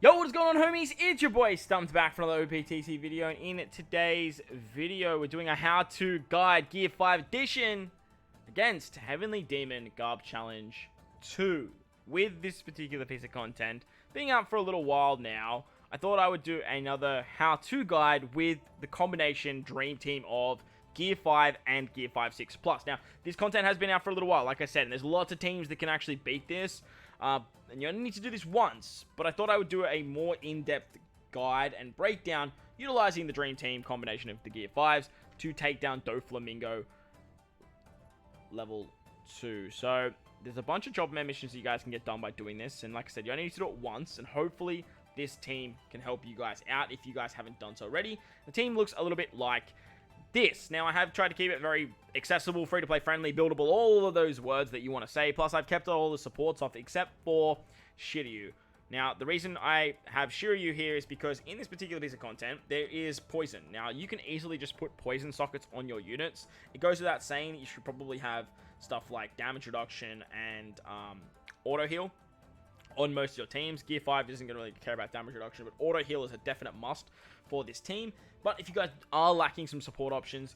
Yo, what is going on, homies? It's your boy StumpD back for another OPTC video, and in today's video, we're doing a how-to guide Gear 5 edition against Heavenly Demon Garp Challenge 2. With this particular piece of content being out for a little while now, I thought I would do another how-to guide with the combination dream team of Gear 5 and Gear 5 6 Plus. Now, this content has been out for a little while, like I said, and there's lots of teams that can actually beat this. And you only need to do this once, but I thought I would do a more in-depth guide and breakdown utilizing the Dream Team combination of the Gear 5s to take down Doflamingo level 2. So, there's a bunch of job missions that you guys can get done by doing this, and like I said, you only need to do it once, and hopefully this team can help you guys out if you guys haven't done so already. The team looks a little bit like this. Now, I have tried to keep it very accessible, free-to-play friendly, buildable, all of those words that you want to say. Plus, I've kept all the supports off except for Shiryu. Now, the reason I have Shiryu here is because in this particular piece of content, there is poison. Now, you can easily just put poison sockets on your units. It goes without saying that you should probably have stuff like damage reduction and auto heal on most of your teams. Gear 5 isn't going to really care about damage reduction, but auto heal is a definite must for this team. But if you guys are lacking some support options,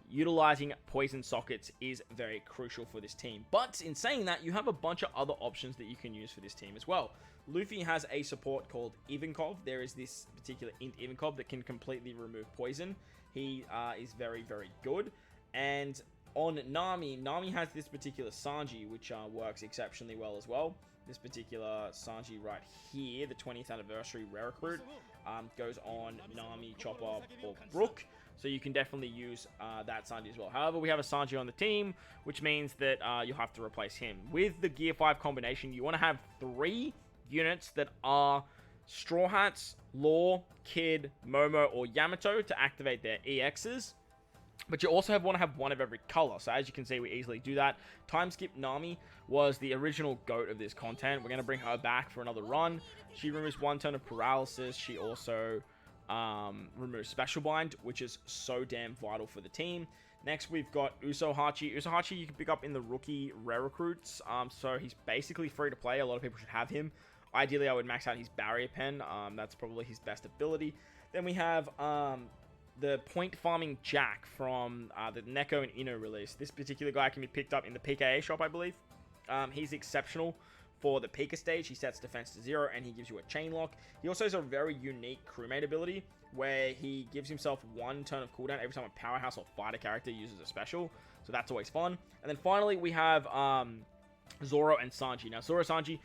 utilizing poison sockets is very crucial for this team. But in saying that, you have a bunch of other options that you can use for this team as well. Luffy has a support called Ivankov. There is this particular Int Ivankov that can completely remove poison. He is very, very good. And on Nami has this particular Sanji, which works exceptionally well as well. This particular Sanji right here, the 20th anniversary rare recruit, goes on Nami, Chopper, or Brook. So you can definitely use that Sanji as well. However, we have a Sanji on the team, which means that you'll have to replace him. With the Gear 5 combination, you want to have 3 units that are Straw Hats, Law, Kid, Momo, or Yamato to activate their EXs. But you also want to have one of every color. So as you can see, we easily do that. Time Skip Nami was the original GOAT of this content. We're going to bring her back for another run. She removes 1 turn of paralysis. She also removes Special Bind, which is so damn vital for the team. Next, we've got Usohachi. Usohachi you can pick up in the rookie rare recruits. So he's basically free to play. A lot of people should have him. Ideally, I would max out his barrier pen. That's probably his best ability. Then we have the point farming Jack from the Neko and Ino release. This particular guy can be picked up in the PKA shop, I believe. He's exceptional for the Pika stage. He sets defense to 0 and he gives you a chain lock. He also has a very unique crewmate ability where he gives himself 1 turn of cooldown every time a powerhouse or fighter character uses a special. So that's always fun. And then finally we have Zoro and Sanji. Now Zoro and Sanji,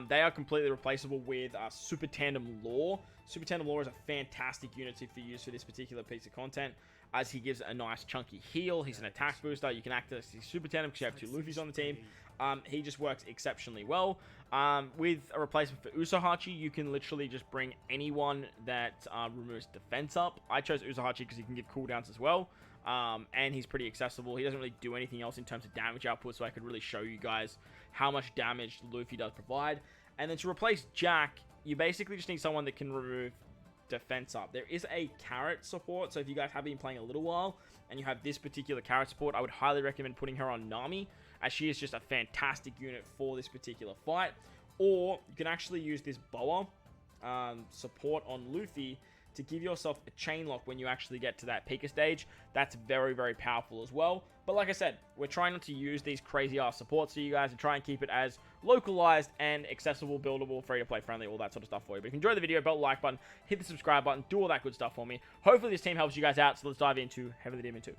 they are completely replaceable with Super Tandem Law. Super Tandem Law is a fantastic unit for use for this particular piece of content, as he gives a nice chunky heal. He's an attack booster. You can access his Super Tandem because you have 2 Luffys on the team. He just works exceptionally well. With a replacement for Usohachi, you can literally just bring anyone that removes defense up. I chose Usohachi because he can give cooldowns as well. And he's pretty accessible. He doesn't really do anything else in terms of damage output, so I could really show you guys how much damage Luffy does provide. And then to replace Jack, you basically just need someone that can remove defense up. There is a carrot support, so if you guys have been playing a little while and you have this particular carrot support, I would highly recommend putting her on Nami, as she is just a fantastic unit for this particular fight. Or you can actually use this Boa support on Luffy to give yourself a chain lock when you actually get to that Pika stage. That's very, very powerful as well. But like I said, we're trying not to use these crazy ass supports for you guys and try and keep it as localized and accessible, buildable, free to play friendly, all that sort of stuff for you. But if you enjoyed the video, belt like button, hit the subscribe button, do all that good stuff for me. Hopefully this team helps you guys out, so let's dive into Heavenly Demon 2.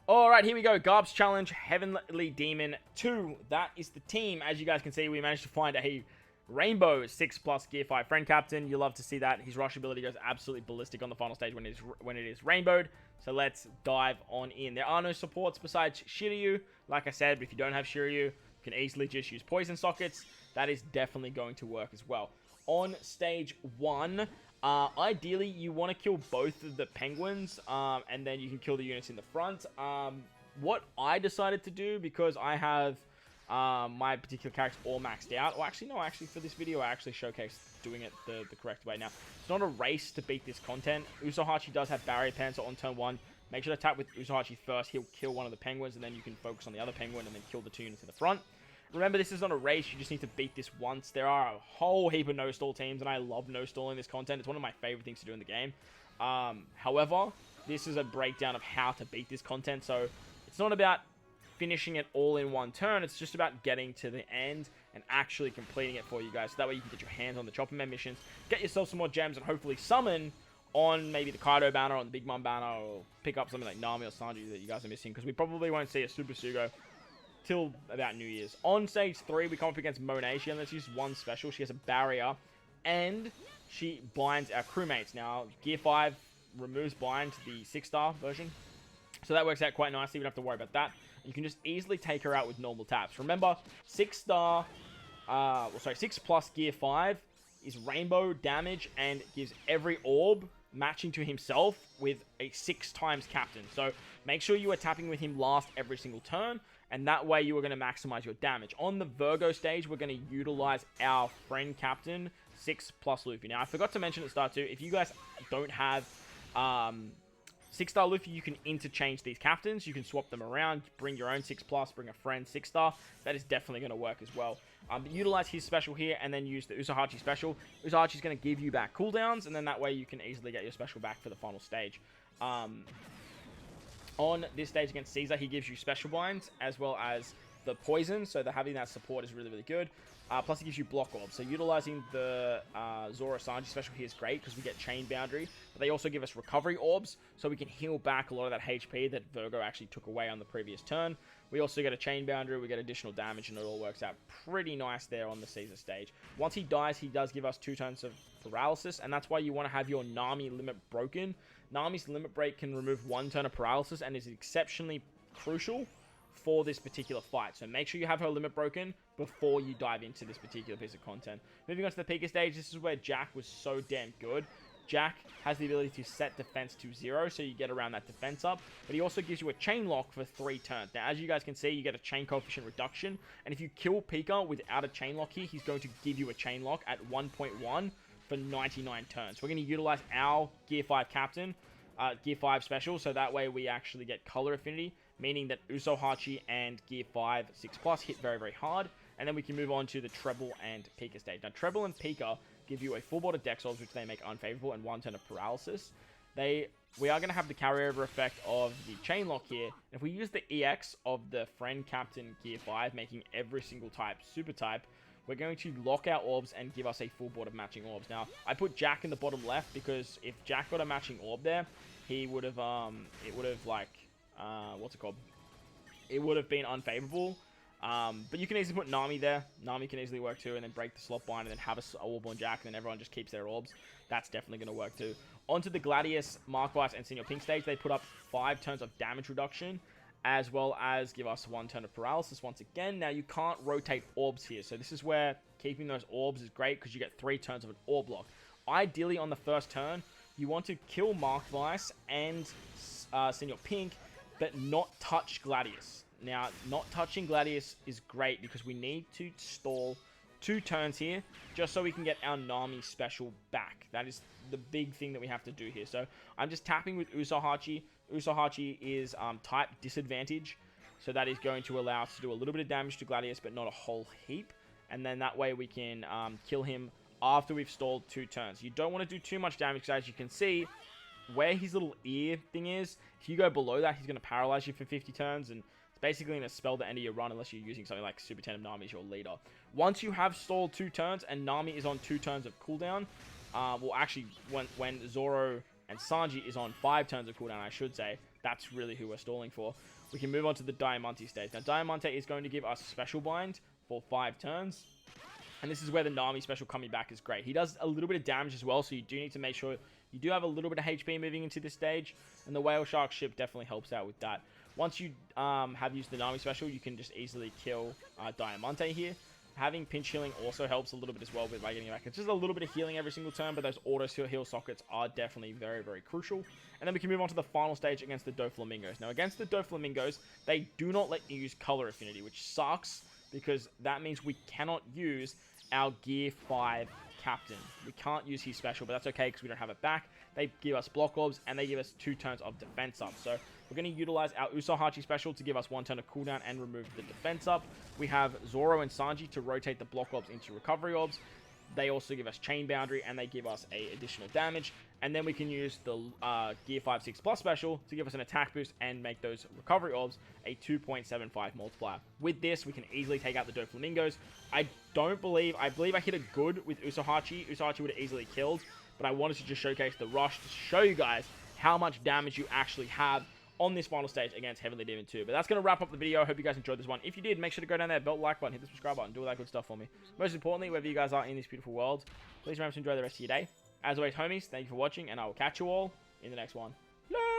Alright, here we go. Garp's Challenge, Heavenly Demon 2. That is the team. As you guys can see, we managed to find a Rainbow 6+ Gear 5 friend captain. You love to see that. His rush ability goes absolutely ballistic on the final stage when it is rainbowed. So let's dive on in. There are no supports besides Shiryu. Like I said, if you don't have Shiryu, you can easily just use poison sockets. That is definitely going to work as well. On stage 1, ideally you want to kill both of the penguins, and then you can kill the units in the front. What I decided to do, because I have my particular character all maxed out. Well, actually, no, for this video, I actually showcased doing it the correct way. Now, it's not a race to beat this content. Usohachi does have barrier pen, so on turn 1, make sure to attack with Usohachi first. He'll kill one of the penguins, and then you can focus on the other penguin and then kill the 2 units in the front. Remember, this is not a race. You just need to beat this once. There are a whole heap of no-stall teams, and I love no-stalling this content. It's one of my favorite things to do in the game. However, this is a breakdown of how to beat this content, so it's not about finishing it all in one turn. It's just about getting to the end and actually completing it for you guys. So that way you can get your hands on the Chopper Man missions, get yourself some more gems, and hopefully summon on maybe the Kaido banner, on the Big Mom banner, or pick up something like Nami or Sanji that you guys are missing, because we probably won't see a Super Sugo till about New Year's. On stage 3, we come up against Monet. She only has to use one special. She has a barrier, and she binds our crewmates. Now, Gear 5 removes bind to the 6-star version, so that works out quite nicely. We don't have to worry about that. You can just easily take her out with normal taps. Remember, 6 plus Gear 5 is rainbow damage and gives every orb matching to himself with a 6 times captain. So make sure you are tapping with him last every single turn, and that way you are going to maximize your damage. On the Virgo stage, we're going to utilize our friend captain, 6 plus Luffy. Now, I forgot to mention at the start too, if you guys don't have 6-star Luffy, you can interchange these captains. You can swap them around, bring your own 6 plus, bring a friend 6-star. That is definitely going to work as well. But utilize his special here and then use the Usohachi special. Usohachi's going to give you back cooldowns, and then that way you can easily get your special back for the final stage. On this stage against Caesar, he gives you special binds as well as the poison, so having that support is really, really good. Plus, he gives you block orbs. So utilizing the Zoro Sanji special here is great because we get chain boundary. But they also give us recovery orbs, so we can heal back a lot of that HP that Virgo actually took away on the previous turn. We also get a chain boundary, we get additional damage, and it all works out pretty nice there on the Caesar stage. Once he dies, he does give us 2 turns of paralysis, and that's why you want to have your Nami limit broken. Nami's limit break can remove 1 turn of paralysis and is exceptionally crucial for this particular fight. So make sure you have her limit broken before you dive into this particular piece of content. Moving on to the Pika stage, this is where Jack was so damn good. Jack has the ability to set defense to 0, so you get around that defense up, but he also gives you a chain lock for 3 turns. Now, as you guys can see, you get a chain coefficient reduction, and if you kill Pika without a chain lock here, he's going to give you a chain lock at 1.1 for 99 turns. We're going to utilize our Gear 5 captain, Gear 5 special, so that way we actually get color affinity, meaning that Usohachi and Gear 5 6 plus hit very, very hard, and then we can move on to the Treble and Pika stage. Now, Treble and Pika give you a full board of Dex Orbs, which they make unfavorable, and 1 turn of paralysis. We are going to have the carryover effect of the chain lock here. If we use the EX of the friend captain Gear 5, making every single type super type, we're going to lock our orbs and give us a full board of matching orbs. Now, I put Jack in the bottom left because if Jack got a matching orb there, he would have, it would have like, what's it called? It would have been unfavorable. But you can easily put Nami there. Nami can easily work too, and then break the slot bind, and then have a orb on Jack, and then everyone just keeps their orbs. That's definitely going to work too. Onto the Gladius, Markvice, and Senior Pink stage, they put up 5 turns of damage reduction, as well as give us 1 turn of paralysis once again. Now, you can't rotate orbs here, so this is where keeping those orbs is great, because you get 3 turns of an orb block. Ideally, on the first turn, you want to kill Markvice and Senior Pink, but not touch Gladius. Now, not touching Gladius is great because we need to stall 2 turns here just so we can get our Nami special back. That is the big thing that we have to do here. So I'm just tapping with Usohachi. Usohachi is type disadvantage, so that is going to allow us to do a little bit of damage to Gladius, but not a whole heap. And then that way we can kill him after we've stalled 2 turns. You don't want to do too much damage because, as you can see, where his little ear thing is, if you go below that, he's going to paralyze you for 50 turns, and it's basically going to spell the end of your run unless you're using something like Super Tandem Nami as your leader. Once you have stalled 2 turns and Nami is on 2 turns of cooldown, well, actually, when Zoro and Sanji is on 5 turns of cooldown, I should say, that's really who we're stalling for. We can move on to the Diamante stage. Now, Diamante is going to give us Special Bind for 5 turns, and this is where the Nami special coming back is great. He does a little bit of damage as well, so you do need to make sure you do have a little bit of HP moving into this stage, and the Whale Shark ship definitely helps out with that. Once you have used the Nami special, you can just easily kill Diamante here. Having pinch healing also helps a little bit as well by getting back. It's just a little bit of healing every single turn, but those auto heal sockets are definitely very, very crucial. And then we can move on to the final stage against the Doflamingos. Now, against the Doflamingos, they do not let you use color affinity, which sucks because that means we cannot use our Gear 5 Captain. We can't use his special, but that's okay because we don't have it back. They give us block orbs, and they give us 2 turns of defense up. So we're going to utilize our Usohachi special to give us 1 turn of cooldown and remove the defense up. We have Zoro and Sanji to rotate the block orbs into recovery orbs. They also give us chain boundary, and they give us a additional damage. And then we can use the Gear 5 6 Plus special to give us an attack boost and make those recovery orbs a 2.75 multiplier. With this, we can easily take out the Doflamingos. I believe I hit a good with Usohachi. Usohachi would have easily killed, but I wanted to just showcase the rush to show you guys how much damage you actually have on this final stage against Heavenly Demon 2. But that's going to wrap up the video. I hope you guys enjoyed this one. If you did, make sure to go down there, belt the like button, hit the subscribe button, do all that good stuff for me. Most importantly, wherever you guys are in this beautiful world, please remember to enjoy the rest of your day. As always, homies, thank you for watching, and I will catch you all in the next one. Later!